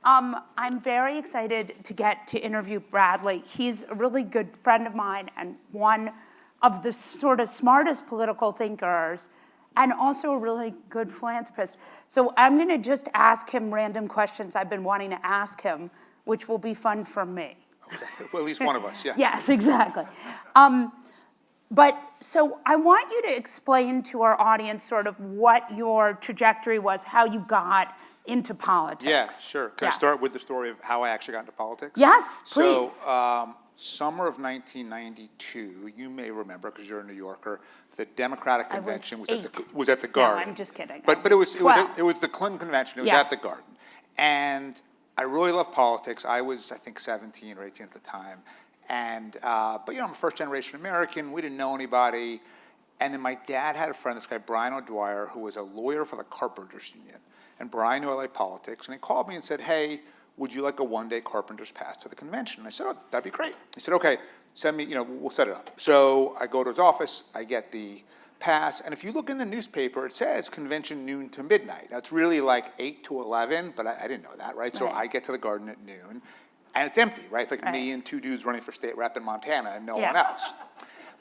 I'm very excited to get to interview Bradley. He's a really good friend of mine and one of the sort of smartest political thinkers and also a really good philanthropist. So I'm going to just ask him random questions I've been wanting to ask him, which will be fun for me. Okay. Well, at least one of us, yeah. Yes, exactly. But so I want you to explain to our audience sort of what your trajectory was, how you got into politics. Yeah, sure. Can I start with the story of how I actually got into politics? Yes, please. So, summer of 1992, you may remember, because you're a New Yorker, the Democratic Convention was at the Garden. No, I'm just kidding. But it was the Clinton Convention. It was at the Garden. And I really love politics. I was, I think, 17 or 18 at the time. And, but I'm a first-generation American. We didn't know anybody. And then my dad had a friend, this guy, Brian O'Dwyer, who was a lawyer for the Carpenters Union. And Brian knew I liked politics. And he called me and said, hey, would you like a one-day Carpenters pass to the convention? And I said, oh, that'd be great. He said, okay, send me, we'll set it up. So I go to his office. I get the pass. And if you look in the newspaper, it says convention noon to midnight. Now, it's really like 8 to 11, but I didn't know that, right? So I get to the Garden at noon. And it's empty, right? It's like me and two dudes running for state rep in Montana and no one else.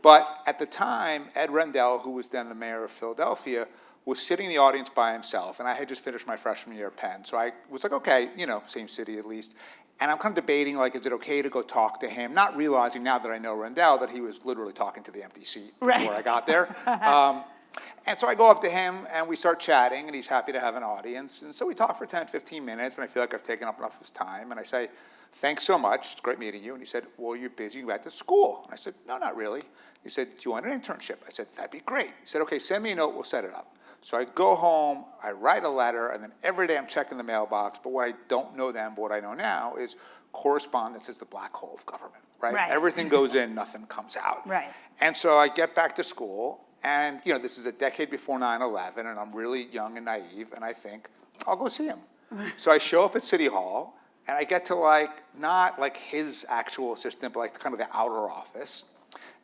But at the time, Ed Rendell, who was then the mayor of Philadelphia, was sitting in the audience by himself, and I had just finished my freshman year at Penn. So I was like, okay, same city at least. And I'm kind of debating, like, is it okay to go talk to him? Not realizing now that I know Rendell that he was literally talking to the empty seat before I got there. And so I go up to him, and we start chatting, and he's happy to have an audience. And so we talk for 10, 15 minutes, and I feel like I've taken up enough of his time. And I say, thanks so much. It's great meeting you. And he said, well, you're busy. You went to school. And I said, no, not really. He said, do you want an internship? I said, that'd be great. He said, okay, send me a note. We'll set it up. So I go home, I write a letter, and then every day I'm checking the mailbox. But what I don't know then, but what I know now is correspondence is the black hole of government, right? Everything goes in, nothing comes out. And so I get back to school, and this is a decade before 9/11, and I'm really young and naive, and I think, I'll go see him. So I show up at City Hall, and I get to not like his actual assistant, but like kind of the outer office.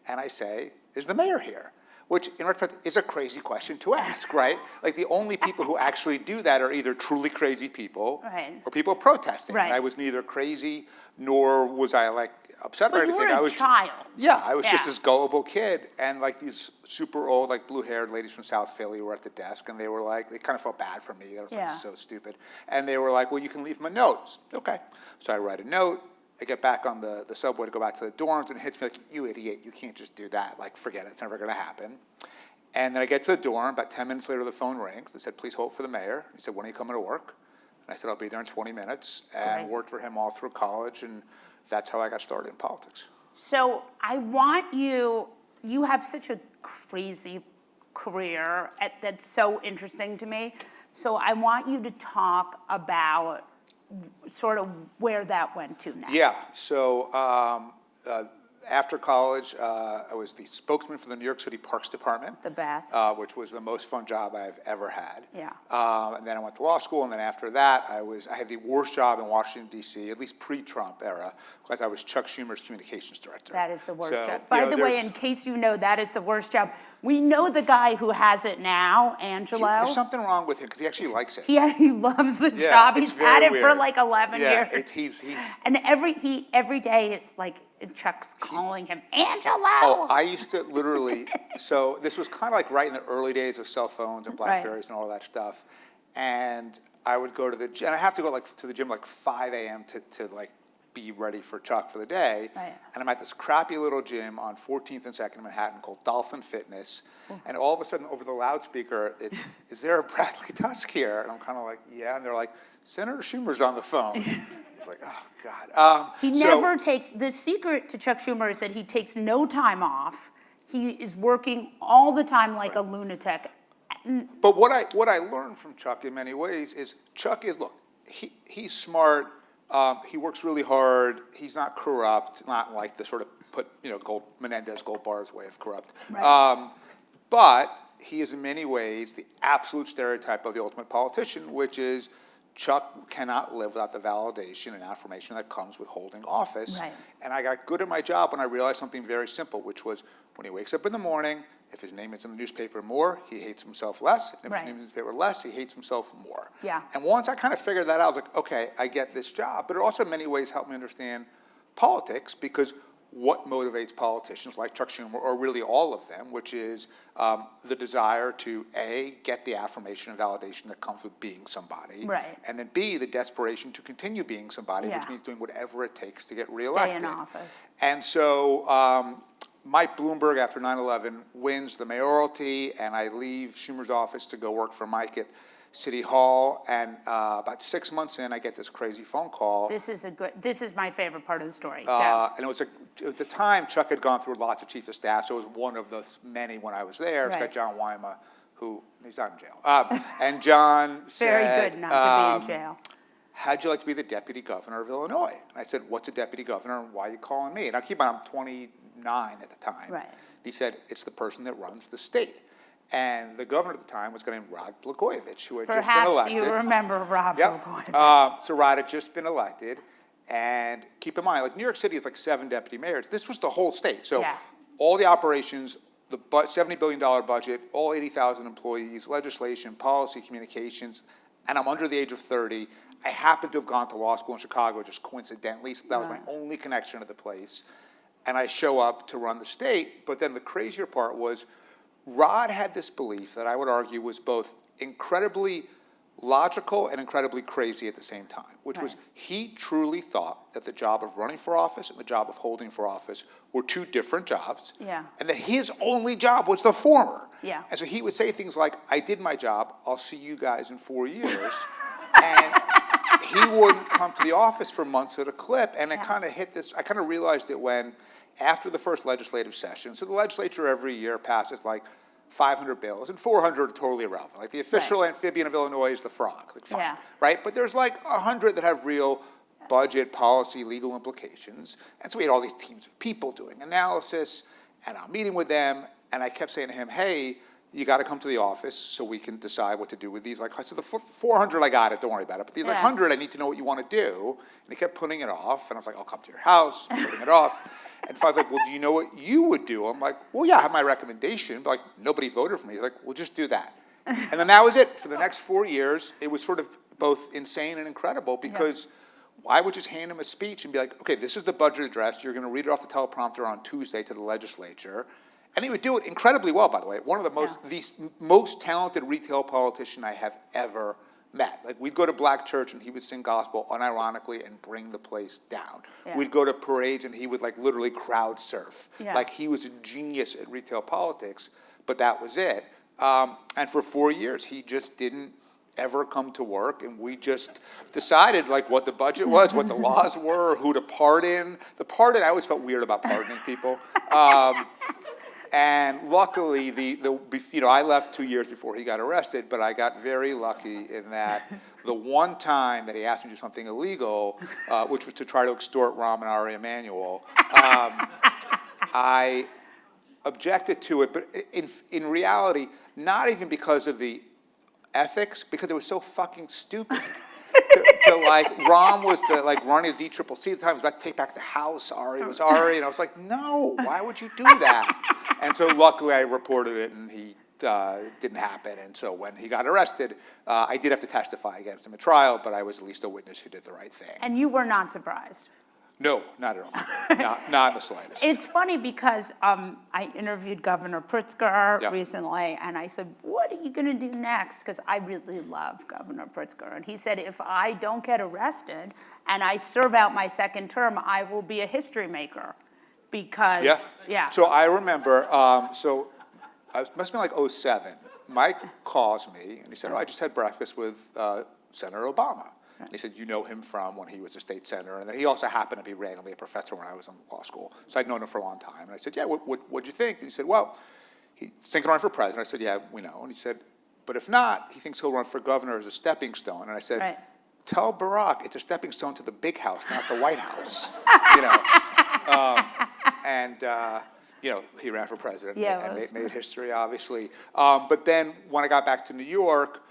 And I say, is the mayor here? Which, in retrospect, is a crazy question to ask, right? Like, the only people who actually do that are either truly crazy people or people protesting. And I was neither crazy nor was I, upset or anything. You were a child. Yeah, I was just this gullible kid. And, these super old, blue-haired ladies from South Philly were at the desk, and they were they kind of felt bad for me. I was, so stupid. And they were like, well, you can leave them a note. Okay. So I write a note. I get back on the subway to go back to the dorms, and it hits me like, you idiot, you can't just do that. Forget it, it's never going to happen. And then I get to the dorm. About 10 minutes later, the phone rings. They said, please hold for the mayor. He said, when are you coming to work? And I said, I'll be there in 20 minutes. And worked for him all through college, and that's how I got started in politics. So I want you have such a crazy career that's so interesting to me. So I want you to talk about sort of where that went to next. Yeah, so after college, I was the spokesman for the New York City Parks Department. The best. Which was the most fun job I've ever had. Yeah. And then I went to law school, and then after that, I had the worst job in Washington, D.C., at least pre-Trump era, because I was Chuck Schumer's communications director. That is the worst job. By the way, in case you know, that is the worst job. We know the guy who has it now, Angelo. There's something wrong with him, because he actually likes it. Yeah, he loves the job. He's had it for 11 years. He's and every day it's Chuck's calling him, Angelo! Oh, I used to literally, so this was kind of right in the early days of cell phones and Blackberries and all that stuff. And I would go to the gym, and I have to go to the gym 5 a.m. to be ready for Chuck for the day. And I'm at this crappy little gym on 14th and 2nd in Manhattan called Dolphin Fitness. And all of a sudden, over the loudspeaker, it's, is there a Bradley Tusk here? And I'm kind of like, yeah. And they're like, Senator Schumer's on the phone. It's like, oh, God. He never takes, the secret to Chuck Schumer is that he takes no time off. He is working all the time like a lunatic. But what I learned from Chuck in many ways is Chuck is, look, he's smart. He works really hard. He's not corrupt, not like the sort of Menendez Gold Bar's way of corrupt. But he is in many ways the absolute stereotype of the ultimate politician, which is Chuck cannot live without the validation and affirmation that comes with holding office. And I got good at my job when I realized something very simple, which was when he wakes up in the morning, If his name is in the newspaper more, he hates himself less. And if Right. his name is in the newspaper less, he hates himself more. Yeah. And once I kind of figured that out, I was like, okay, I get this job. But it also in many ways helped me understand politics, because what motivates politicians like Chuck Schumer, or really all of them, which is the desire to, A, get the affirmation and validation that comes with being somebody. Right. And then B, the desperation to continue being somebody, which Yeah. means doing whatever it takes to get reelected. Stay in office. And so Mike Bloomberg, after 9/11, wins the mayoralty, and I leave Schumer's office to go work for Mike at City Hall. And about 6 months in, I get this crazy phone call. This is my favorite part of the story. And it was at the time, Chuck had gone through lots of chief of staff, so it was one of the many when I was there. It's got Right. John Wyma, who, he's not in jail. And John Very said, good not to be in jail. how'd you like to be the deputy governor of Illinois? And I said, what's a deputy governor, and why are you calling me? And I keep on, I'm 29 at the time. Right. He said, it's the person that runs the state. And the governor at the time was a guy named Rod Blagojevich, who had just been Perhaps elected. you remember Rob Yep. Blagojevich. So Rod had just been elected, and keep in mind, like New York City is like 7 deputy mayors. This was the whole state. So Yeah. all the operations, the $70 billion budget, all 80,000 employees, legislation, policy, communications, and I'm under the age of 30. I happened to have gone to law school in Chicago just coincidentally, so that was my only connection to the place. And I show up to run the state, but then the crazier part was Rod had this belief that I would argue was both incredibly logical and incredibly crazy at the same time, which was Right. he truly thought that the job of running for office and the job of holding for office were two different jobs. Yeah. And that his only job was the former. Yeah. And so he would say things like, I did my job, I'll see you guys in 4 years. And he wouldn't come to the office for months at a clip. And it kind of hit this, I kind of realized it when, after the first legislative session, so the legislature every year passes like 500 bills, and 400 are totally irrelevant. Like the official amphibian of Illinois is the frog, like fine, Yeah. right? But there's like 100 that have real budget, policy, legal implications. And so we had all these teams of people doing analysis, and I'm meeting with them, and I kept saying to him, hey, you got to come to the office so we can decide what to do with these. Like, so the 400, I got it, don't worry about it. But these like Yeah. 100, I need to know what you want to do. And he kept putting it off, and I was like, I'll come to your house, putting it off. And I was like, well, do you know what you would do? I'm like, well, yeah, I have my recommendation, but like, nobody voted for me. He's like, well, just do that. And then that was it. For the next 4 years, it was sort of both insane and incredible, because I would just hand him a speech and be like, okay, this is the budget address. You're going to read it off the teleprompter on Tuesday to the legislature. And he would do it incredibly well, by the way. One of the most talented retail politician I have ever met. Like, we'd go to black church and he would sing gospel unironically and bring the place down. Yeah. We'd go to parades and he would like literally crowd surf. Yeah. Like, he was a genius at retail politics, but that was it. And for 4 years, he just didn't ever come to work, and we just decided like what the budget was, what the laws were, who to pardon. The pardon, I always felt weird about pardoning people. And luckily, I left 2 years before he got arrested, but I got very lucky in that the one time that he asked me to do something illegal, which was to try to extort Rahm and Ari Emanuel, I objected to it, but in reality, not even because of the ethics, because it was so fucking stupid. to like, Rahm was running the DCCC at the time, was about to take back the house, Ari was Ari, and I was like, no, why would you do that? And so luckily I reported it, and he didn't happen. And so when he got arrested, I did have to testify against him at trial, but I was at least a witness who did the right thing. And you were not surprised? No, not at all. Not in the slightest. It's funny because I interviewed Governor Pritzker recently, and I said, what are you going to do next? Because I really love Governor Pritzker. And he said, if I don't get arrested and I serve out my second term, I will be a history maker. Because, So I remember, it must have been like 2007. Mike calls me, and he said, I just had breakfast with Senator Obama. And he said, you know him from when he was a state senator, and then he also happened to be randomly a professor when I was in law school. So I'd known him for a long time. And I said, yeah, what'd you think? And he said, well, he's thinking of running for president. I said, yeah, we know. And he said, but if not, he thinks he'll run for governor as a stepping stone. And I said, tell Barack it's a stepping stone to the big house, not the White House. He ran for president and made history, obviously. But then when I got back to New York,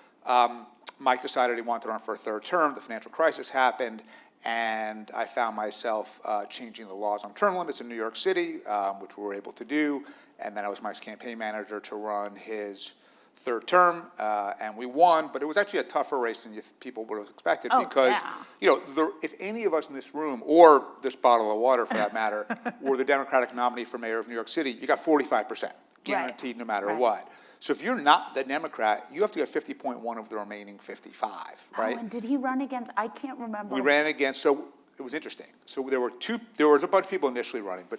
Mike decided he wanted to run for a third term. The financial crisis happened, and I found myself changing the laws on term limits in New York City, which we were able to do. and then I was Mike's campaign manager to run his third term, and we won, but it was actually a tougher race than people would have expected because, if any of us in this room, or this bottle of water for that matter, were the Democratic nominee for mayor of New York City, you got 45%, guaranteed no matter what. So if you're not the Democrat, you have to get 50.1 of the remaining 55, right? Oh, and did he run against, I can't remember. We ran against, so it was interesting. So there was a bunch of people initially running, but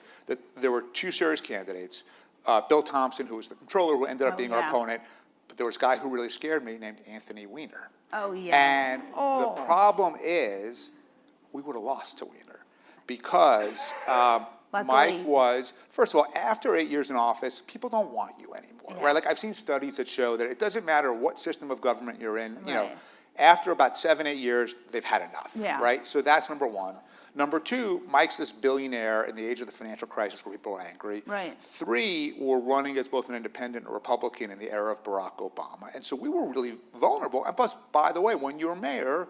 there were two serious candidates. Bill Thompson, who was the controller, who ended up being our opponent, but there was a guy who really scared me named Anthony Weiner. Oh, yes. And the problem is, we would have lost to Weiner because Mike was, first of all, after 8 years in office, people don't want you anymore, right? Like I've seen studies that show that it doesn't matter what system of government you're in, you know, after about 7, 8 years, they've had enough, right? So that's number one. Number two, Mike's this billionaire in the age of the financial crisis where people are angry. Right. Three, we're running as both an independent and a Republican in the era of Barack Obama. And so we were really vulnerable. And plus, by the way, when you're mayor,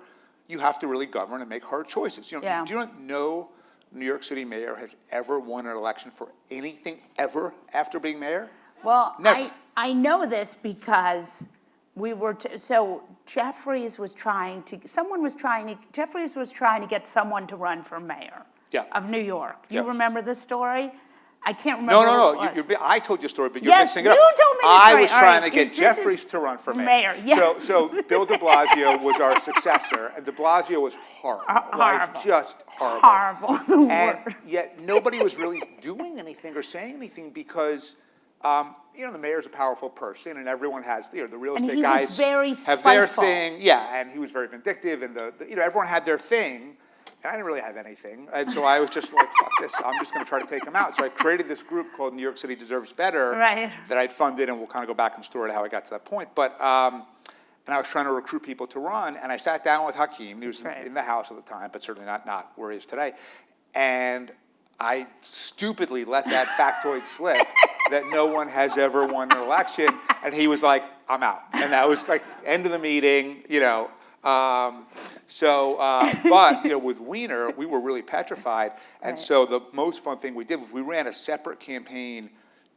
you have to really govern and make hard choices. You know, do you not know New York City mayor has ever won an election for anything ever after being mayor? Well, Never. I know this because we were, so Jeffries was trying to get someone to run for mayor of New York. You remember this story? I can't remember. No. I told you a story, but you're mixing it up. Yes, you told me the story. I was trying to get Jeffries to run for mayor. Yes. So Bill de Blasio was our successor, and de Blasio was horrible. Like, just horrible. Horrible, the and worst. yet nobody was really doing anything or saying anything because the mayor's a powerful person, and everyone has, the real estate guys have their thing. Yeah, and he was very vindictive, and everyone had their thing. And I didn't really have anything, and so I was just like, fuck this, I'm just going to try to take him out. So I created this group called New York City Deserves Better that I'd funded, and we'll kind of go back and story to how I got to that point. But and I was trying to recruit people to run, and I sat down with Hakeem, he was in the House at the time, but certainly not where he is today, and I stupidly let that factoid slip that no one has ever won an election, and he was like, I'm out. And that was like end of the meeting, but with Weiner, we were really petrified, and so the most fun thing we did was we ran a separate campaign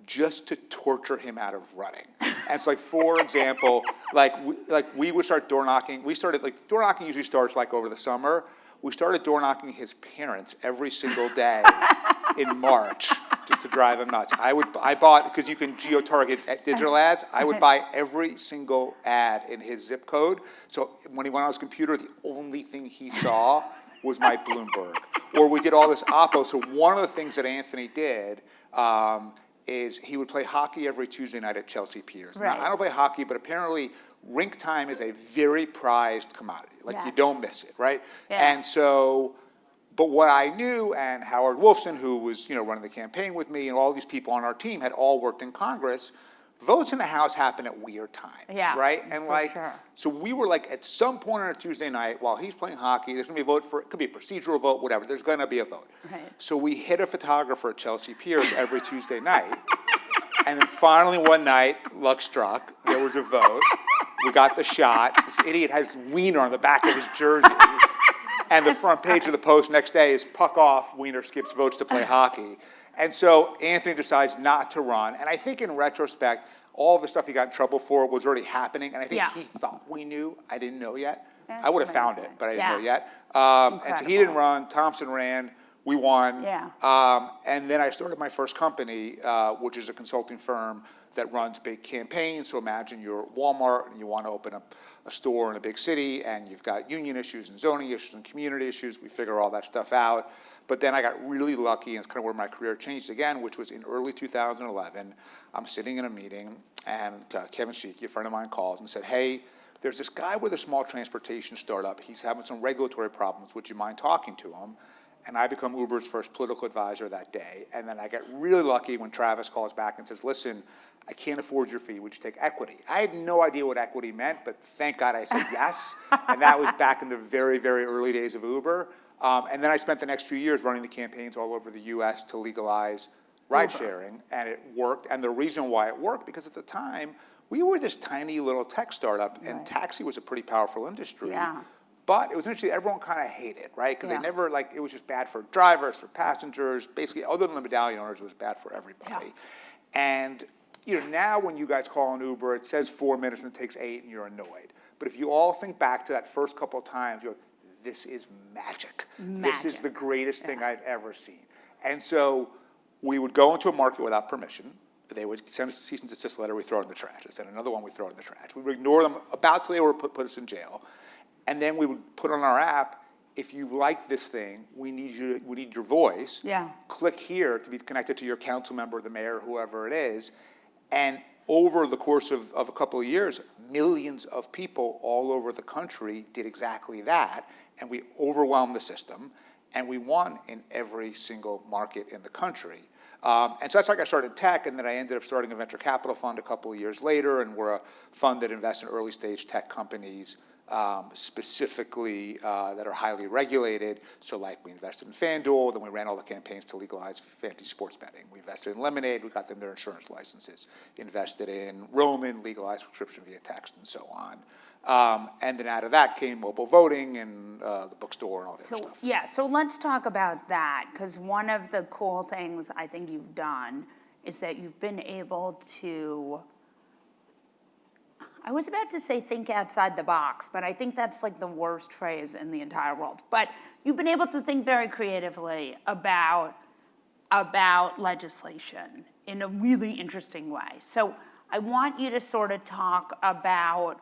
just to torture him out of running. And it's like, for example, we would start door knocking. We started, door knocking usually starts over the summer. We started door knocking his parents every single day in March just to drive him nuts. I bought, because you can geo-target digital ads, I would buy every single ad in his zip code. So when he went on his computer, the only thing he saw was my Bloomberg. Or we did all this oppo. So one of the things that Anthony did is he would play hockey every Tuesday night at Chelsea Piers. Now, I don't play hockey, but apparently rink time is a very prized commodity. You don't miss it, right? And so, but what I knew, and Howard Wolfson, who was running the campaign with me, and all these people on our team had all worked in Congress, votes in the House happen at weird times, right? And so we were at some point on a Tuesday night, while he's playing hockey, there's going to be a vote it could be a procedural vote, whatever, there's going to be a vote. So we hit a photographer at Chelsea Piers every Tuesday night, and then finally one night, luck struck, there was a vote, we got the shot, this idiot has Wiener on the back of his jersey, and the front page of the Post next day is puck off, Wiener skips votes to play hockey. And so Anthony decides not to run. And I think in retrospect, all the stuff he got in trouble for was already happening. And I think he thought we knew. I didn't know yet. I would have found it, but I didn't know yet. And so he didn't run. Thompson ran. We won. And then I started my first company, which is a consulting firm that runs big campaigns. So imagine you're Walmart and you want to open up a store in a big city, and you've got union issues and zoning issues and community issues. We figure all that stuff out. But then I got really lucky, and it's kind of where my career changed again, which was in early 2011. I'm sitting in a meeting, and Kevin Sheeky, a friend of mine, calls and said, hey, there's this guy with a small transportation startup. He's having some regulatory problems. Would you mind talking to him? And I become Uber's first political advisor that day. And then I get really lucky when Travis calls back and says, listen, I can't afford your fee. Would you take equity? I had no idea what equity meant, but thank God I said yes. And that was back in the very, very early days of Uber. And then I spent the next few years running the campaigns all over the U.S. to legalize ride sharing, and it worked. And the reason why it worked, because at the time, we were this tiny little tech startup, and taxi was a pretty powerful industry. But it was interesting, everyone kind of hated, right? Because they never, it was just bad for drivers, for passengers, basically, other than the medallion owners, it was bad for everybody. And now when you guys call an Uber, it says 4 minutes and it takes 8 and you're annoyed. But if you all think back to that first couple of times, you're like, this is magic. This is the greatest thing I've ever seen. And so we would go into a market without permission. They would send us a cease and desist letter, we throw it in the trash. They send another one, we throw it in the trash. We would ignore them about till they were put us in jail. And then we would put on our app, if you like this thing, we need your voice. Yeah. Click here to be connected to your council member, the mayor, whoever it is. And over the course of a couple of years, millions of people all over the country did exactly that. And we overwhelmed the system. And we won in every single market in the country. And so that's like I started tech, and then I ended up starting a venture capital fund a couple of years later, and we're a fund that invests in early stage tech companies, specifically that are highly regulated. So like we invested in FanDuel, then we ran all the campaigns to legalize fantasy sports betting. We invested in Lemonade, we got them their insurance licenses. Invested in Roman, legalized subscription via text, and so on. And then out of that came mobile voting and the bookstore and all that stuff. Yeah, so let's talk about that, because one of the cool things I think you've done is that you've been able to, I was about to say think outside the box, but I think that's like the worst phrase in the entire world. But you've been able to think very creatively about legislation in a really interesting way. So I want you to sort of talk about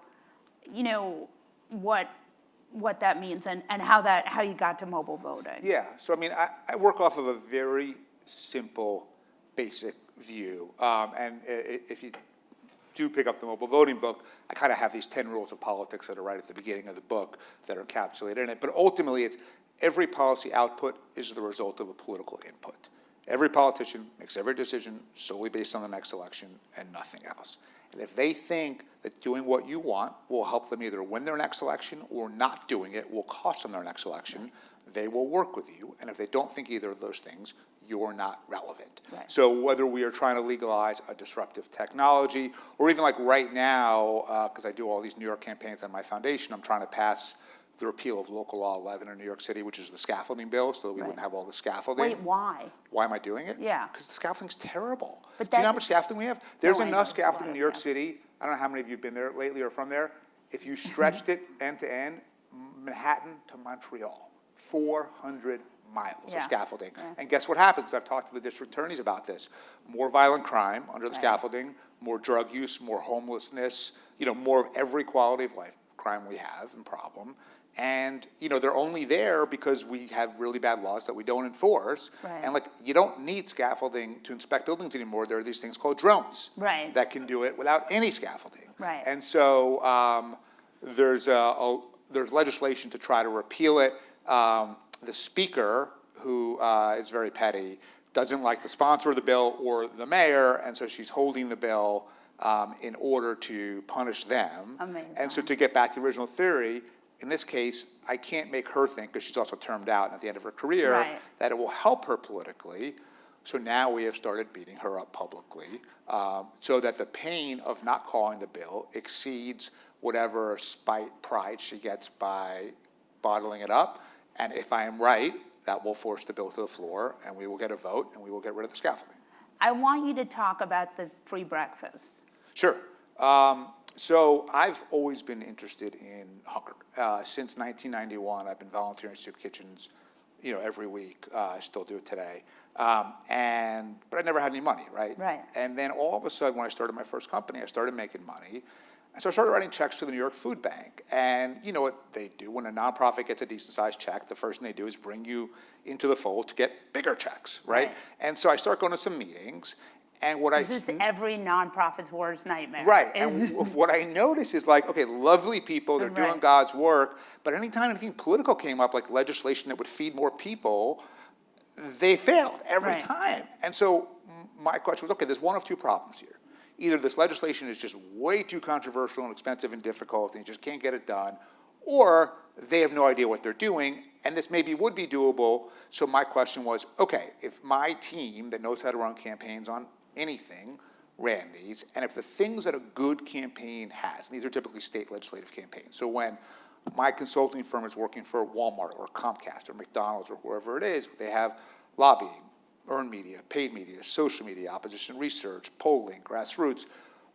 what that means and how you got to mobile voting. Yeah, so I mean, I work off of a very simple, basic view. And if you do pick up the mobile voting book, I kind of have these 10 rules of politics that are right at the beginning of the book that are encapsulated in it. But ultimately, it's every policy output is the result of a political input. Every politician makes every decision solely based on the next election and nothing else. And if they think that doing what you want will help them either win their next election or not doing it will cost them their next election, they will work with you. And if they don't think either of those things, you're not relevant. Right. So whether we are trying to legalize a disruptive technology, or even like right now, because I do all these New York campaigns on my foundation, I'm trying to pass the repeal of Local Law 11 in New York City, which is the scaffolding bill, so that we wouldn't have all the scaffolding. Wait, why? Why am I doing it? Yeah. Because the scaffolding's terrible. But do you know how much scaffolding we have? There's I know, enough there's a scaffolding lot in New of York City. I don't know how many of you have been there lately or from there. If you stretched it end to end, Manhattan to Montreal, 400 miles of scaffolding. Yeah. And guess what happens? I've talked to the district attorneys about this. More violent crime under the scaffolding, more drug use, more homelessness, more of every quality of life crime we have and problem. And, they're only there because we have really bad laws that we don't enforce. Right. And, you don't need scaffolding to inspect buildings anymore. There are these things called drones that can do it without any scaffolding. Right. And so there's legislation to try to repeal it. The speaker, who is very petty, doesn't like the sponsor of the bill or the mayor, and so she's holding the bill in order to punish them. Amazing. And so to get back to the original theory, in this case, I can't make her think, because she's also termed out and at the end of her career, that it will help her politically. So now we have started beating her up publicly, so that the pain of not calling the bill exceeds whatever spite, pride she gets by bottling it up. And if I am right, that will force the bill to the floor, and we will get a vote, and we will get rid of the scaffolding. I want you to talk about the free breakfast. Sure. So I've always been interested in hunger. Since 1991, I've been volunteering in soup kitchens, every week. I still do it today. But I never had any money, right? Right. And then all of a sudden, when I started my first company, I started making money. And so I started writing checks to the New York Food Bank. And you know what they do? When a nonprofit gets a decent-sized check, the first thing they do is bring you into the fold to get bigger checks, right? And so I start going to some meetings. And what This is every nonprofit's worst nightmare. Right. And what I notice is okay, lovely people, they're doing God's work, but anytime anything political came up, like legislation that would feed more people, they failed every time. And so my question was, okay, there's one of two problems here. Either this legislation is just way too controversial and expensive and difficult and you just can't get it done, or they have no idea what they're doing, and this maybe would be doable. So my question was, okay, if my team that knows how to run campaigns on anything ran these, and if the things that a good campaign has, and these are typically state legislative campaigns, so when my consulting firm is working for Walmart or Comcast or McDonald's or whoever it is, they have lobbying earned media, paid media, social media, opposition research, polling, grassroots.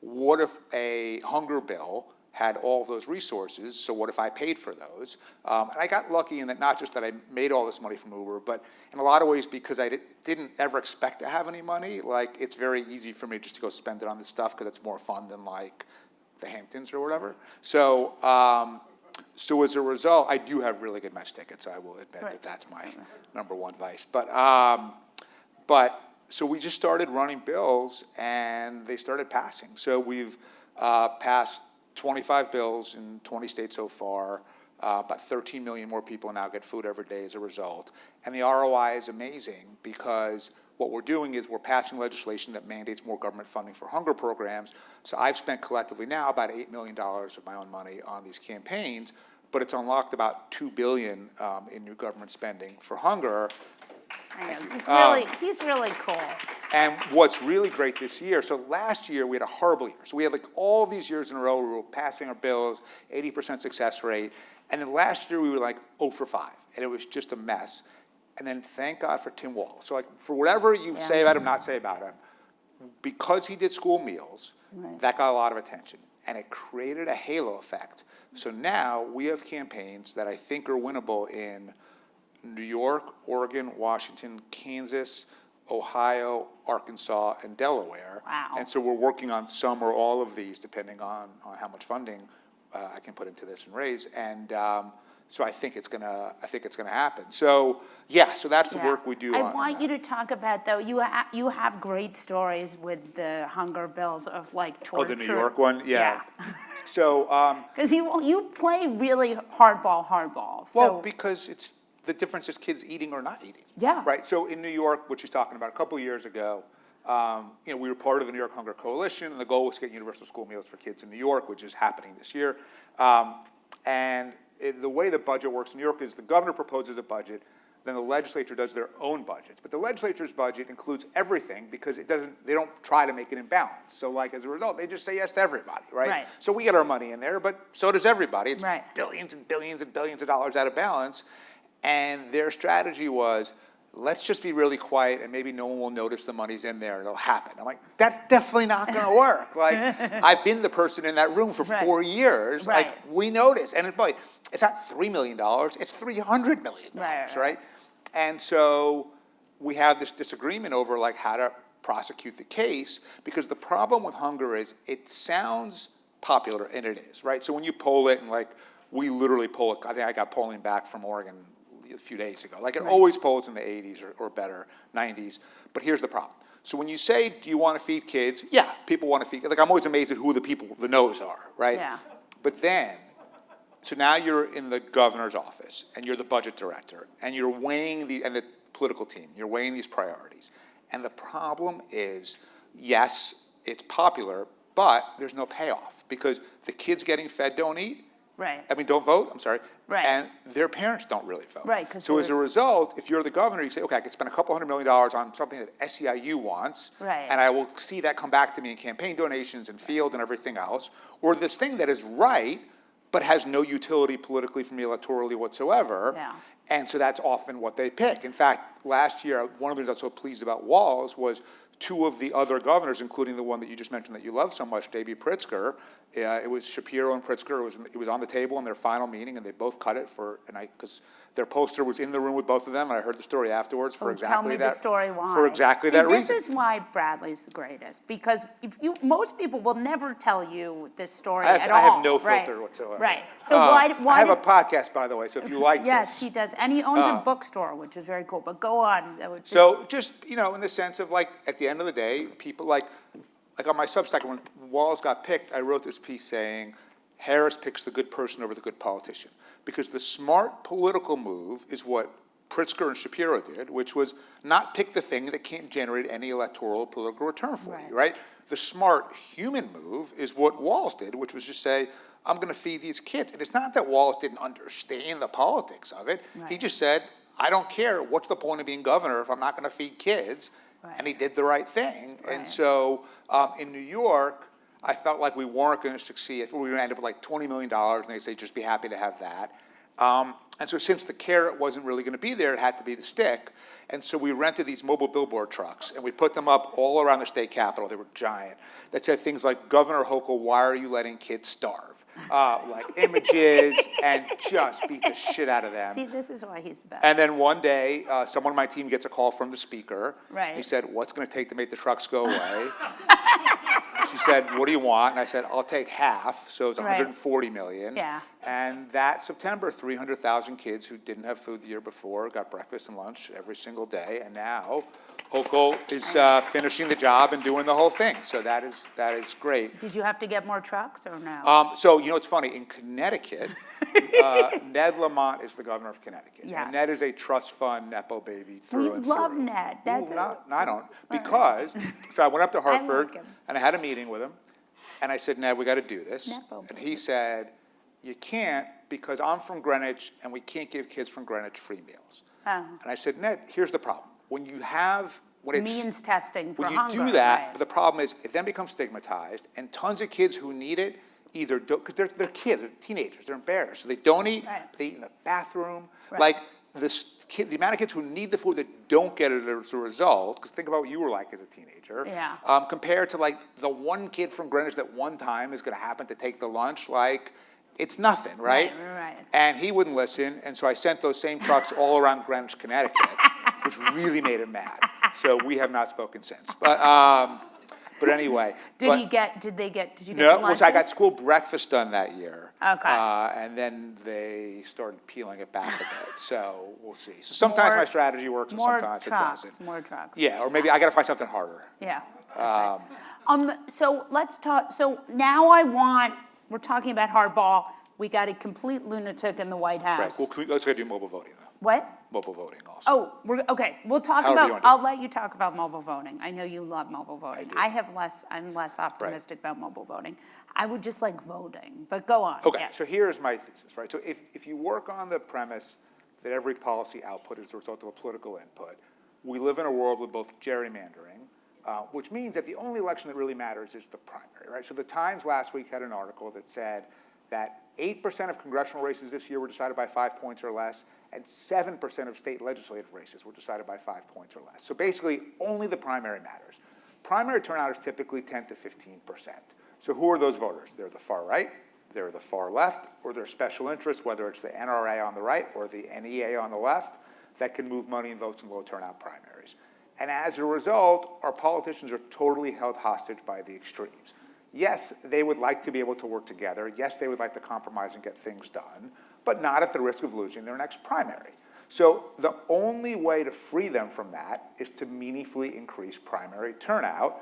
What if a hunger bill had all of those resources? So what if I paid for those? And I got lucky in that not just that I made all this money from Uber, but in a lot of ways because I didn't ever expect to have any money. Like, it's very easy for me just to go spend it on this stuff because it's more fun than like the Hamptons or whatever. So so as a result, I do have really good match tickets. I will admit that that's my number one vice. But so we just started running bills and they started passing. So we've passed 25 bills in 20 states so far. About 13 million more people now get food every day as a result. And the ROI is amazing because what we're doing is we're passing legislation that mandates more government funding for hunger programs. So I've spent collectively now about $8 million of my own money on these campaigns, but it's unlocked about $2 billion in new government spending for hunger. I know. He's really cool. And what's really great this year, so last year we had a horrible year. So we had like all these years in a row we were passing our bills, 80% success rate. And then last year we were like 0 for 5, and it was just a mess. And then thank God for Tim Walz. So like for whatever you say about him, not say about him, because he did school meals, that got a lot of attention. And it created a halo effect. So now we have campaigns that I think are winnable in New York, Oregon, Washington, Kansas, Ohio, Arkansas, and Delaware. Wow. And so we're working on some or all of these, depending on how much funding I can put into this and raise. And so I think it's gonna happen. So yeah, so that's the work we do. I want you to talk about, though, you have great stories with the hunger bills of like torture. Oh, the New York one, yeah. So because you play really hardball. So. Well, because it's the difference is kids eating or not eating. Yeah. Right. So in New York, which she's talking about, a couple of years ago, we were part of the New York Hunger Coalition, and the goal was to get universal school meals for kids in New York, which is happening this year. The way the budget works in New York is the governor proposes a budget, then the legislature does their own budgets. But the legislature's budget includes everything because they don't try to make it imbalance. So like as a result, they just say yes to everybody, right? So we get our money in there, but so does everybody. It's billions and billions and billions of dollars out of balance. And their strategy was, let's just be really quiet and maybe no one will notice the money's in there. It'll happen. I'm like, that's definitely not going to work. Like, I've been the person in that room for 4 years. Like, we notice. And it's not $3 million. It's $300 million, right? And so we have this disagreement over like how to prosecute the case because the problem with hunger is it sounds popular, and it is, right? So when you poll it, and like we literally poll it, I think I got polling back from Oregon a few days ago. Like it always polls in the 80s or better, 90s. But here's the problem. So when you say, do you want to feed kids? Yeah, people want to feed. Like I'm always amazed at who the people, the no's are, right? Yeah. But then, so now you're in the governor's office and you're the budget director and you're weighing and the political team, you're weighing these priorities. And the problem is, yes, it's popular, but there's no payoff because the kids getting fed don't eat. Don't vote, I'm sorry. And their parents don't really vote. So as a result, if you're the governor, you say, okay, I could spend $200 million on something that SEIU wants, and I will see that come back to me in campaign donations and field and everything else. Or this thing that is right, but has no utility politically for me electorally whatsoever. And so that's often what they pick. In fact, last year, one of the things I was so pleased about Walz was 2 of the other governors, including the one that you just mentioned that you love so much, J.B. Pritzker. It was Shapiro and Pritzker. It was on the table in their final meeting, and they both cut it because their poster was in the room with both of them. And I heard the story afterwards for exactly that. Tell me the story why. For exactly that reason. This is why Bradley's the greatest, because most people will never tell you this story at all. I have no filter whatsoever. So why I have a podcast, by the way, so if you like Yes, he does. And he owns a bookstore, which is very cool. But go on. So just, in the sense of like, at the end of the day, people like on my Substack, when Walz got picked, I wrote this piece saying, Harris picks the good person over the good politician. Because the smart political move is what Pritzker and Shapiro did, which was not pick the thing that can't generate any electoral or political return for you, right? The smart human move is what Walz did, which was just say, I'm going to feed these kids. And it's not that Walz didn't understand the politics of it. He just said, I don't care. What's the point of being governor if I'm not going to feed kids? And he did the right thing. And so in New York, I felt like we weren't going to succeed. I thought we were going to end up with like $20 million, and they say, just be happy to have that. And so since the carrot wasn't really going to be there, it had to be the stick. And so we rented these mobile billboard trucks, and we put them up all around the state capitol. They were giant. That said things like, Governor Hochul, why are you letting kids starve? Like images, and just beat the shit out of them. See, this is why he's the best. And then one day, someone on my team gets a call from the speaker. Right. He said, what's going to take to make the trucks go away? She said, what do you want? And I said, I'll take half, so it's Right. $140 million. Yeah. And that September, 300,000 kids who didn't have food the year before got breakfast and lunch every single day. And now Hochul is finishing the job and doing the whole thing. So that is great. Did you have to get more trucks or no? So, you know, it's funny. In Connecticut, Ned Lamont is the governor of Connecticut. Yes. And Ned is a trust fund Nepo baby through We and love through. Ned. No, That's I don't. Because, so I went up to Hartford, him. and I had a meeting with him. And I said, Ned, we got to do this. Nepo And baby. he said, you can't, because I'm from Greenwich, and we can't give kids from Greenwich free meals. Oh. And I said, Ned, here's the problem. When it's Means testing for when you hunger. do that, right. but the problem is it then becomes stigmatized, and tons of kids who need it either don't, because they're kids, they're teenagers, they're embarrassed, so they don't eat, Right. they eat in the bathroom. Right. Like the amount of kids who need the food that don't get it as a result, because think about what you were like as a teenager. Yeah. Compared to like the one kid from Greenwich that one time is going to happen to take the lunch, like it's nothing, right? Right. And he wouldn't listen, and so I sent those same trucks all around Greenwich, Connecticut, which really made him mad. So we have not spoken since. But anyway. Did you get No, the lunches? I got school breakfast done that year. Okay. And then they started peeling it back a bit. So we'll see. So sometimes my strategy works, and More sometimes trucks, it doesn't. more trucks. Yeah, or maybe I got to find something harder. Yeah. So let's talk, so now we're talking about hardball. We got a complete lunatic in the White Right. House. Well, let's go do mobile voting, though. What? Mobile voting also. Oh, okay, we'll talk However you about, wanna do it. I'll let you talk about mobile voting. I know you love mobile voting. I'm less optimistic about mobile voting. I would just like voting, but go on, Okay, yes. so here's my thesis, right? So if you work on the premise that every policy output is the result of a political input, we live in a world with both gerrymandering, which means that the only election that really matters is the primary, right? So the Times last week had an article that said that 8% of congressional races this year were decided by 5 points or less, and 7% of state legislative races were decided by 5 points or less. So basically, only the primary matters. Primary turnout is typically 10 to 15%. So who are those voters? They're the far right, they're the far left, or they're special interests, whether it's the NRA on the right or the NEA on the left, that can move money and votes in low turnout primaries. And as a result, our politicians are totally held hostage by the extremes. Yes, they would like to be able to work together. Yes, they would like to compromise and get things done, but not at the risk of losing their next primary. So the only way to free them from that is to meaningfully increase primary turnout.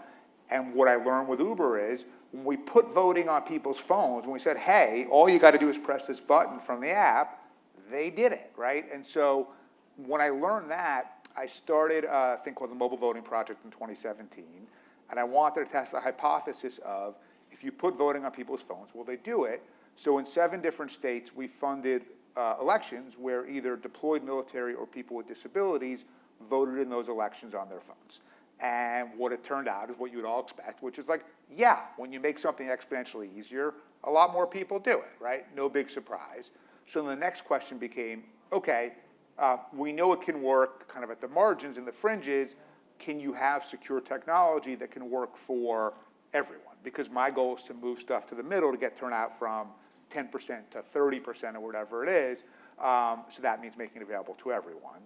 And what I learned with Uber is when we put voting on people's phones, when we said, hey, all you got to do is press this button from the app, they did it, right? And so when I learned that, I started a thing called the Mobile Voting Project in 2017. And I wanted to test the hypothesis of, if you put voting on people's phones, will they do it? So in 7 different states, we funded elections where either deployed military or people with disabilities voted in those elections on their phones. And what it turned out is what you would all expect, which is like, yeah, when you make something exponentially easier, a lot more people do it, right? No big surprise. So the next question became, okay, we know it can work kind of at the margins and the fringes. Can you have secure technology that can work for everyone? Because my goal is to move stuff to the middle to get turnout from 10% to 30% or whatever it is. So that means making it available to everyone.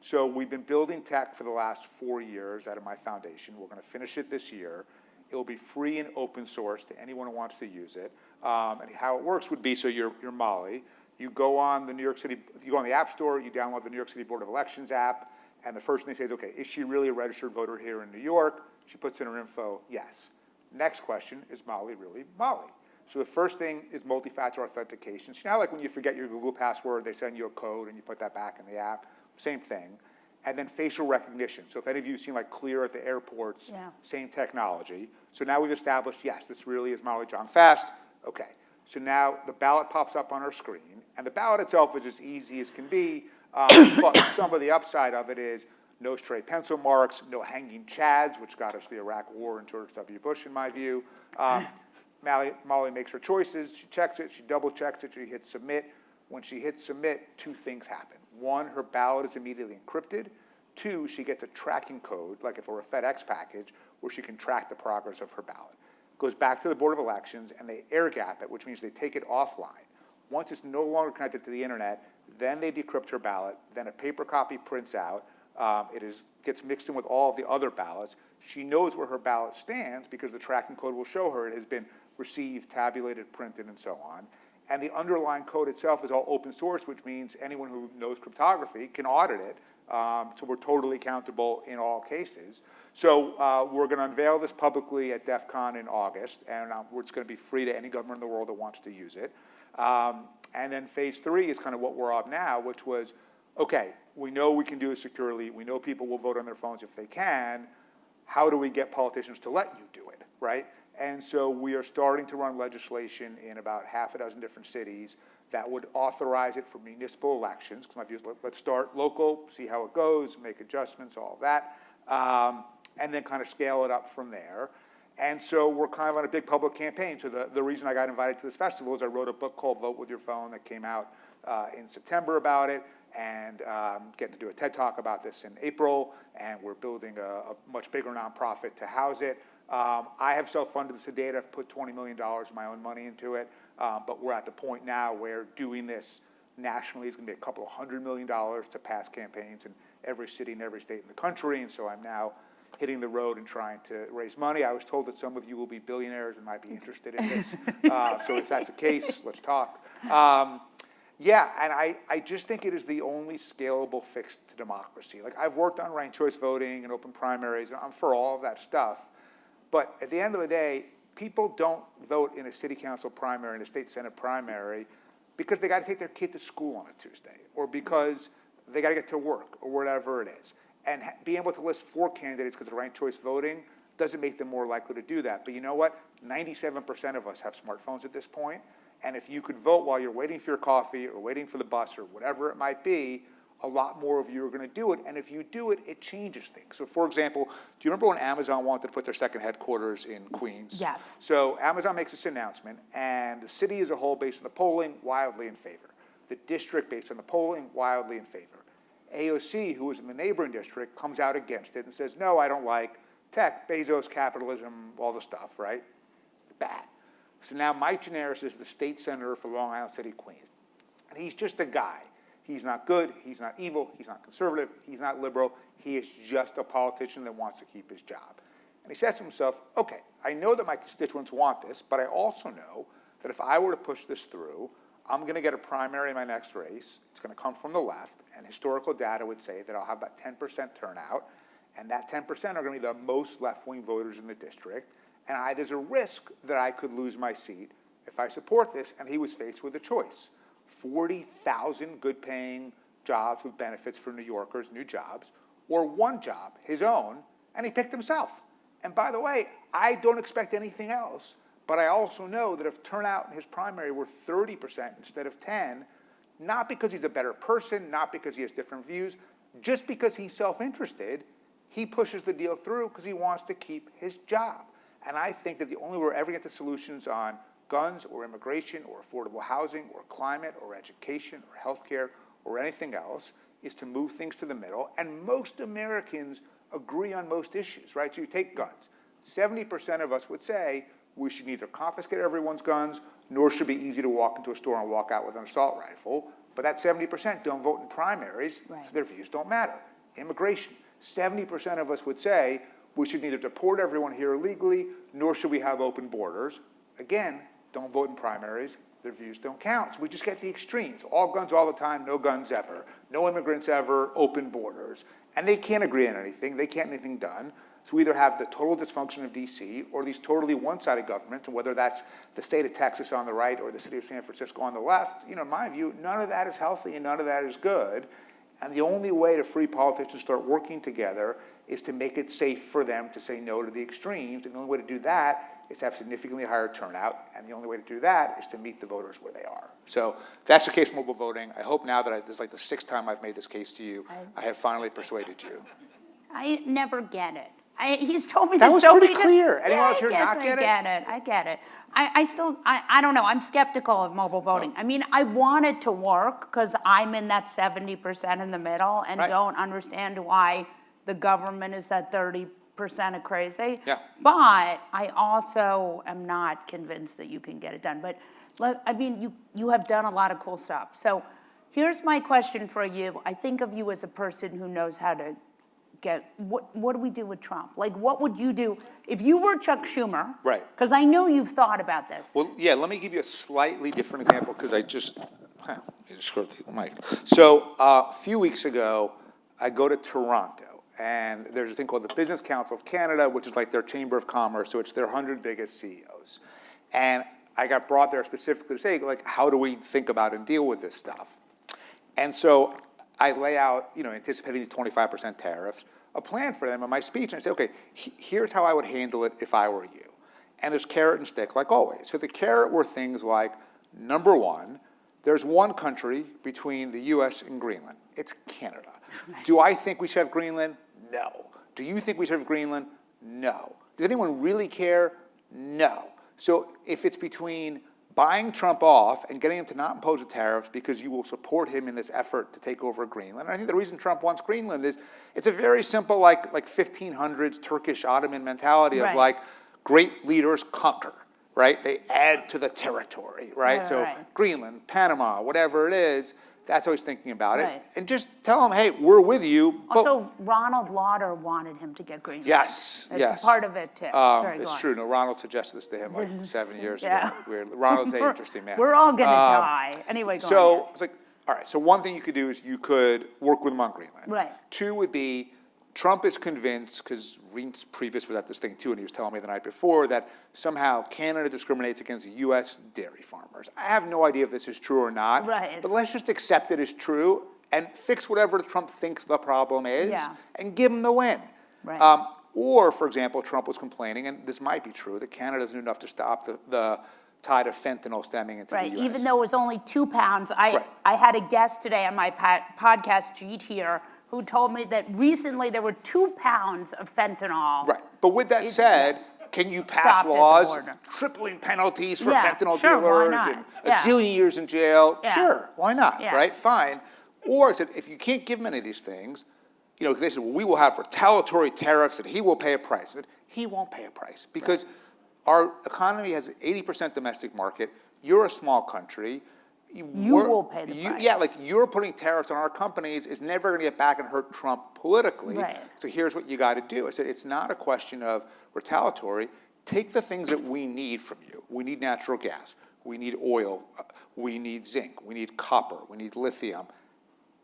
So we've been building tech for the last 4 years out of my foundation. We're going to finish it this year. It'll be free and open source to anyone who wants to use it. And how it works would be, so you're Molly. You go on the New York City, you go on the App Store, you download the New York City Board of Elections app, and the first thing they say is, okay, is she really a registered voter here in New York? She puts in her info, yes. Next question, is Molly really Molly? So the first thing is multi-factor authentication. So now like when you forget your Google password, they send you a code and you put that back in the app, same thing. And then facial recognition. So if any of you have seen like Clear at the airports, same technology. So now we've established, yes, this really is Molly Jong-Fast. Okay, so now the ballot pops up on our screen, and the ballot itself is as easy as can be, but some of the upside of it is no stray pencil marks, no hanging chads, which got us the Iraq War and George W. Bush, in my view. Molly makes her choices, she checks it, she double checks it, she hits submit. when she hits submit, two things happen. One, her ballot is immediately encrypted. Two, she gets a tracking code, like if it were a FedEx package, where she can track the progress of her ballot. Goes back to the Board of Elections, and they air gap it, which means they take it offline. Once it's no longer connected to the internet, then they decrypt her ballot, then a paper copy prints out. Gets mixed in with all of the other ballots. She knows where her ballot stands because the tracking code will show her it has been received, tabulated, printed, and so on. And the underlying code itself is all open source, which means anyone who knows cryptography can audit it. So we're totally accountable in all cases. So we're going to unveil this publicly at DEF CON in August, and it's going to be free to any government in the world that wants to use it. And then phase 3 is kind of what we're on now, which was, okay, we know we can do it securely. We know people will vote on their phones if they can. How do we get politicians to let you do it, right? And so we are starting to run legislation in about half a dozen different cities that would authorize it for municipal elections. Because my view is let's start local, see how it goes, make adjustments, all of that, and then kind of scale it up from there. And so we're kind of on a big public campaign. So the reason I got invited to this festival is I wrote a book called Vote With Your Phone that came out in September about it, and getting to do a TED Talk about this in April, and we're building a much bigger nonprofit to house it. I have self-funded this to date. I've put $20 million of my own money into it, but we're at the point now where doing this nationally is going to be a couple of $100 million to pass campaigns in every city and every state in the country, and so I'm now hitting the road and trying to raise money. I was told that some of you will be billionaires and might be interested in this, so if that's the case, let's talk. Yeah, and I just think it is the only scalable fix to democracy. Like, I've worked on ranked choice voting and open primaries, and I'm for all of that stuff. But at the end of the day, people don't vote in a city council primary and a state senate primary because they got to take their kid to school on a Tuesday, or because they got to get to work, or whatever it is. And being able to list 4 candidates because of ranked choice voting doesn't make them more likely to do that. But you know what? 97% of us have smartphones at this point. And if you could vote while you're waiting for your coffee or waiting for the bus or whatever it might be, a lot more of you are going to do it. And if you do it, it changes things. So for example, do you remember when Amazon wanted to put their second headquarters in Queens? Yes. So Amazon makes this announcement, and the city as a whole, based on the polling, wildly in favor. The district, based on the polling, wildly in favor. AOC, who was in the neighboring district, comes out against it and says, no, I don't like tech, Bezos, capitalism, all the stuff, right? Bad. So now Mike Gianaris is the state senator for Long Island City, Queens. And he's just a guy. He's not good, he's not evil, he's not conservative, he's not liberal. He is just a politician that wants to keep his job. And he says to himself, okay, I know that my constituents want this, but I also know that if I were to push this through, I'm going to get a primary in my next race. It's going to come from the left, and historical data would say that I'll have about 10% turnout, and that 10% are going to be the most left-wing voters in the district, and there's a risk that I could lose my seat if I support this. And he was faced with a choice. 40,000 good-paying jobs with benefits for New Yorkers, new jobs, or one job, his own, and he picked himself. And by the way, I don't expect anything else, but I also know that if turnout in his primary were 30% instead of 10, not because he's a better person, not because he has different views, just because he's self-interested, he pushes the deal through because he wants to keep his job. And I think that the only way we're ever get the solutions on guns or immigration or affordable housing or climate or education or healthcare or anything else is to move things to the middle. And most Americans agree on most issues, right? So you take guns. 70% of us would say we should neither confiscate everyone's guns, nor should it be easy to walk into a store and walk out with an assault rifle. But that 70% don't vote in primaries, right, so their views don't matter. Immigration. 70% of us would say we should neither deport everyone here illegally, nor should we have open borders. Again, don't vote in primaries, their views don't count. So we just get the extremes. All guns all the time, no guns ever. No immigrants ever, open borders. And they can't agree on anything, they can't get anything done. So we either have the total dysfunction of DC or these totally one-sided governments, and whether that's the state of Texas on the right or the city of San Francisco on the left, in my view, none of that is healthy and none of that is good. And the only way to free politicians start working together is to make it safe for them to say no to the extremes. And the only way to do that is to have significantly higher turnout. And the only way to do that is to meet the voters where they are. So that's the case for mobile voting. I hope now that this is like the 6th time I've made this case to you, I have finally persuaded you. I never get it. He's told me That this was so pretty many clear. times. Anyone else here I guess not get it? I get it. I still, I don't know, I'm skeptical of mobile voting. I mean, I want it to work because I'm in that 70% in the middle and don't understand why the government is that 30% of crazy. Yeah. But I also am not convinced that you can get it done. But, I mean, you have done a lot of cool stuff. So here's my question for you. I think of you as a person who knows how to what do we do with Trump? Like, what would you do if you were Chuck Schumer? Right. Because I know you've thought about this. Well, yeah, let me give you a slightly different example because I just screwed the mic. So a few weeks ago, I go to Toronto, and there's a thing called the Business Council of Canada, which is like their chamber of commerce, so it's their 100 biggest CEOs. And I got brought there specifically to say, like, how do we think about and deal with this stuff? And so I lay out, anticipating these 25% tariffs, a plan for them in my speech, and I say, okay, here's how I would handle it if I were you. And there's carrot and stick, like always. So the carrot were things like, number one, there's one country between the US and Greenland. It's Canada. Do I think we should have Greenland? No. Do you think we should have Greenland? No. Does anyone really care? No. So if it's between buying Trump off and getting him to not impose the tariffs because you will support him in this effort to take over Greenland. And I think the reason Trump wants Greenland is it's a very simple, like 1500s Turkish Ottoman mentality of like great leaders conquer, right? They add to the territory, right? So Greenland, Panama, whatever it is, that's how he's thinking about it. And just tell him, hey, we're with you. Also, Ronald Lauder wanted him to get Greenland. Yes, It's part of it, too. Sorry, it's true. No, Ronald suggested this to him like 7 years Yeah. ago. Ronald's an interesting man. We're all going to die. Anyway, go So on. it's like, all right, so one thing you could do is you could work with him on Greenland. Right. Two would be Trump is convinced, because Reince Priebus was at this thing too, and he was telling me the night before, that somehow Canada discriminates against U.S. dairy farmers. I have no idea if this is true or not, but let's just accept it as true and fix whatever Trump thinks the problem is and give him the win. Or, for example, Trump was complaining, and this might be true, that Canada doesn't do enough to stop the tide of fentanyl stemming into the U.S. Even though it was only 2 pounds. I had a guest today on my podcast, Jeet here, who told me that recently there were 2 pounds of fentanyl. Right. But with that said, can you pass laws tripling penalties for fentanyl dealers and a zillion years in jail? Sure, why not, right? Fine. Or I said, if you can't give him any of these things, because they said, well, we will have retaliatory tariffs and he will pay a price. I said, he won't pay a price because our economy has an 80% domestic market. You're a small country. You will pay the price. Yeah, like you're putting tariffs on our companies is never going to get back and hurt Trump politically. So here's what you got to do. I said, it's not a question of retaliatory. Take the things that we need from you. We need natural gas. We need oil. We need zinc. We need copper. We need lithium.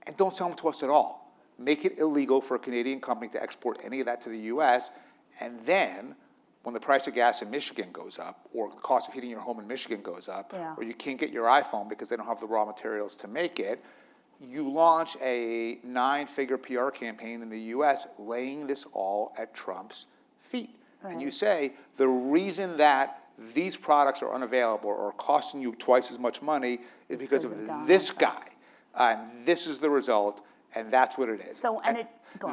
And don't sell them to us at all. Make it illegal for a Canadian company to export any of that to the U.S. And then when the price of gas in Michigan goes up, or the cost of heating your home in Michigan goes up, or you can't get your iPhone because they don't have the raw materials to make it, you launch a 9-figure PR campaign in the US laying this all at Trump's feet. And you say, the reason that these products are unavailable or costing you twice as much money is because of this guy. And this is the result, and that's what it is. So,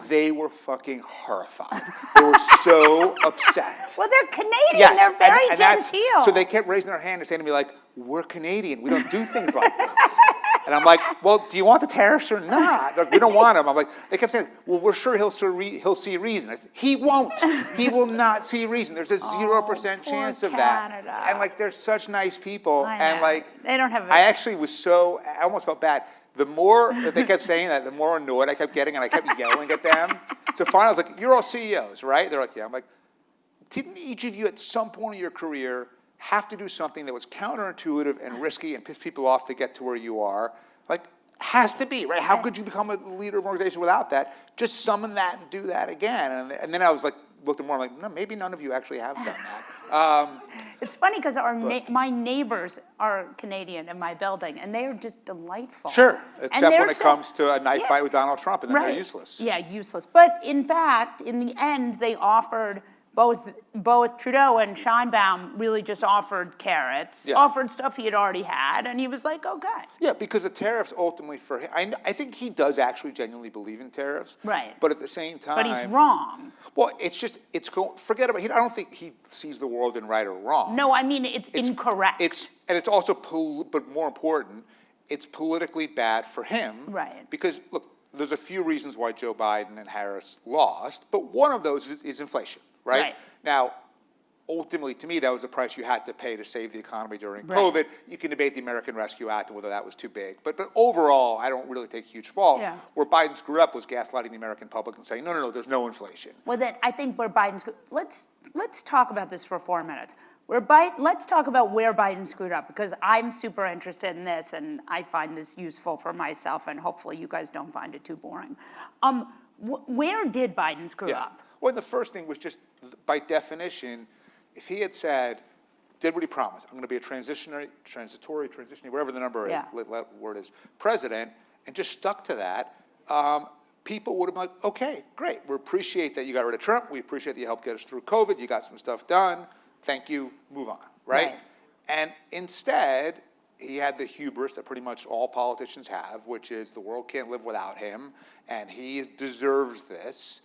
they were fucking horrified. They were so upset. Well, they're Canadian. They're very genteel. So they kept raising their hand and saying to me, like, we're Canadian. We don't do things like this. And I'm like, well, do you want the tariffs or not? Like, we don't want them. I'm like, they kept saying, well, we're sure he'll see reason. I said, he won't. He will not see reason. There's a 0% chance of that. And like, they're such nice people. And like, they don't have. I actually was I almost felt bad. The more that they kept saying that, the more annoyed I kept getting, and I kept yelling at them. So finally, I was like, you're all CEOs, right? They're like, yeah. I'm like, didn't each of you at some point in your career have to do something that was counterintuitive and risky and piss people off to get to where you are? Like, has to be, right? How could you become a leader of an organization without that? Just summon that and do that again. And then I was like, looked at more, I'm like, no, maybe none of you actually have done that. It's funny because my neighbors are Canadian in my building, and they are just delightful. Sure, except when it comes to a knife fight with Donald Trump, and then they're useless. Yeah, useless. But in fact, in the end, they offered both Trudeau and Scheinbaum really just offered carrots, offered stuff he had already had, and he was like, okay. Yeah, because the tariffs ultimately for him, I think he does actually genuinely believe in tariffs. Right. But at the same time. But he's wrong. Well, forget about, I don't think he sees the world in right or wrong. No, I mean, it's incorrect. And it's also, but more important, it's politically bad for him. Right. Because, look, there's a few reasons why Joe Biden and Harris lost, but one of those is inflation, right? Now, ultimately, to me, that was the price you had to pay to save the economy during COVID. You can debate the American Rescue Act and whether that was too big. But overall, I don't really take huge fault. Where Biden screwed up was gaslighting the American public and saying, no, there's no inflation. Well, then I think where Biden screwed, let's talk about this for 4 minutes. Let's talk about where Biden screwed up, because I'm super interested in this, and I find this useful for myself, and hopefully you guys don't find it too boring. Where did Biden screw up? Well, the first thing was just, by definition, if he had said, did what he promised, I'm going to be a transitory, whatever the word is, president, and just stuck to that, people would have been like, okay, great. We appreciate that you got rid of Trump. We appreciate that you helped get us through COVID. You got some stuff done. Thank you, move on, right? And instead, he had the hubris that pretty much all politicians have, which is the world can't live without him, and he deserves this.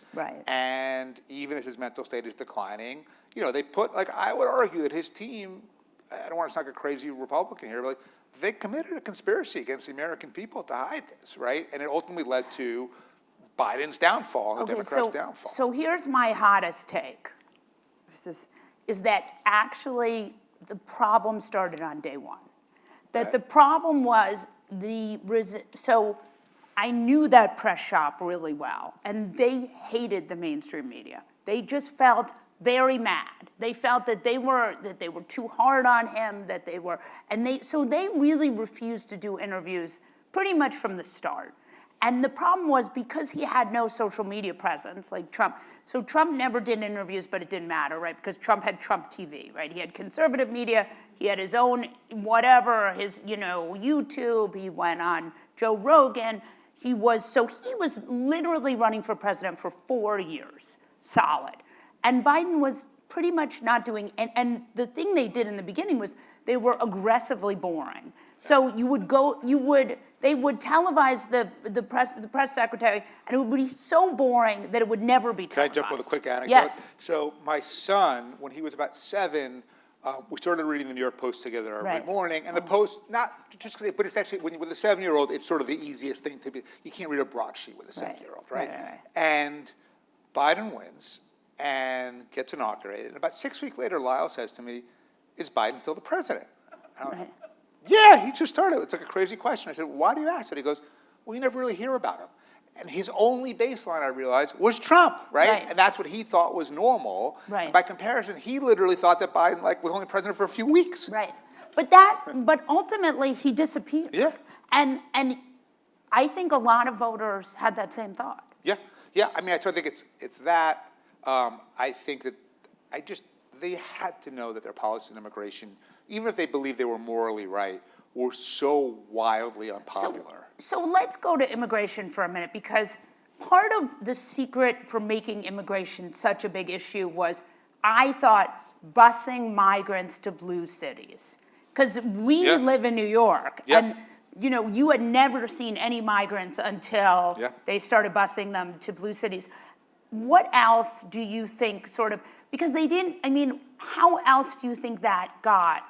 And even if his mental state is declining, they put, I would argue that his team, I don't want to sound like a crazy Republican here, but they committed a conspiracy against the American people to hide this, right? And it ultimately led to Biden's downfall and the Democrats' downfall. So here's my hottest take. Is that actually the problem started on day one. That the problem was so I knew that press shop really well, and they hated the mainstream media. They just felt very mad. They felt that they were too hard on him, so they really refused to do interviews pretty much from the start. And the problem was, because he had no social media presence like Trump. So Trump never did interviews, but it didn't matter, right? Because Trump had Trump TV, right? He had conservative media. He had his own whatever, his YouTube. He went on Joe Rogan. He was literally running for president for 4 years, solid. And Biden was pretty much not doing. And the thing they did in the beginning was they were aggressively boring. So they would televise the press secretary, and it would be so boring that it would never be televised. Can I jump with a quick anecdote? Yes. So my son, when he was about 7, we started reading the New York Post together every morning, and the Post, not just because, but it's actually, with a 7-year-old, it's sort of the easiest thing to be. You can't read a broadsheet with a 7-year-old, right? And Biden wins and gets inaugurated, and about 6 weeks later, Lyle says to me, "Is Biden still the president?" Yeah, he just started. It's like a crazy question. I said, why do you ask that? He goes, well, you never really hear about him. And his only baseline, I realized, was Trump, right? And that's what he thought was normal. And by comparison, he literally thought that Biden was only president for a few weeks. But ultimately, he disappeared. And I think a lot of voters had that same thought. I mean, I think it's that. I think that they had to know that their policies on immigration, even if they believed they were morally right, were so wildly unpopular. So let's go to immigration for a minute, because part of the secret for making immigration such a big issue was, I thought, busing migrants to blue cities. Because we live in New York, and you had never seen any migrants until they started busing them to blue cities. What else do you think because they didn't, how else do you think that got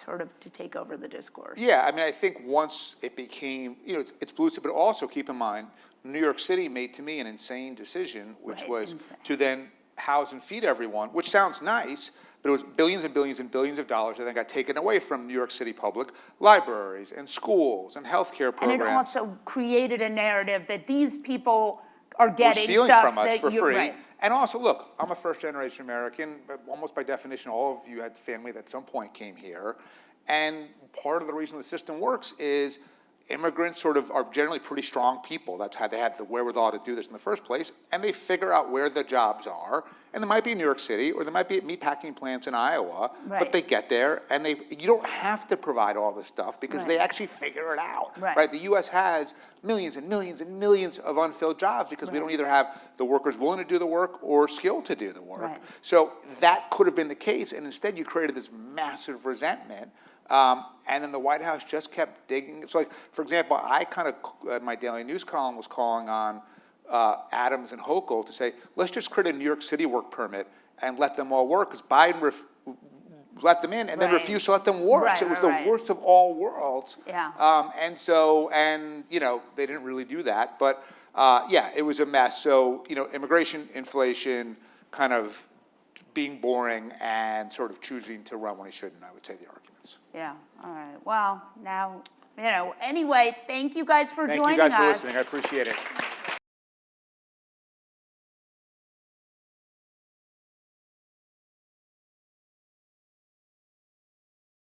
to take over the discourse? I mean, I think once it became, it's blue, but also keep in mind, New York City made to me an insane decision, which was to then house and feed everyone, which sounds nice, but it was billions and billions and billions of dollars that then got taken away from New York City public libraries and schools and healthcare programs. And it also created a narrative that these people are getting stealing stuff from us that for free. Right. And also, look, I'm a first-generation American, but almost by definition, all of you had family that at some point came here. And part of the reason the system works is immigrants sort of are generally pretty strong people. That's how they had the wherewithal to do this in the first place. And they figure out where the jobs are. And they might be in New York City, or they might be at meatpacking plants in Iowa. Right. But they get there, and you don't have to provide all this stuff because Right. they actually figure it out. Right. The U.S. has millions and millions and millions of unfilled jobs because we don't either have the workers willing to do the work or skilled to do the work. Right. So that could have been the case, and instead you created this massive resentment. And then the White House just kept digging. So, like, for example, I kind of, my daily news column was calling on Adams and Hochul to say, let's just create a New York City work permit and let them all work, because Biden let them in and then Right. refused to let them work. Right, So it was right, the worst of all worlds. Yeah. And they didn't really do that. But, yeah, it was a mess. So, immigration, inflation, kind of being boring, and sort of choosing to run when he shouldn't, I would say the arguments. Yeah, all right. Well, now, anyway, thank you guys for joining us. Thank you guys for listening. I appreciate it.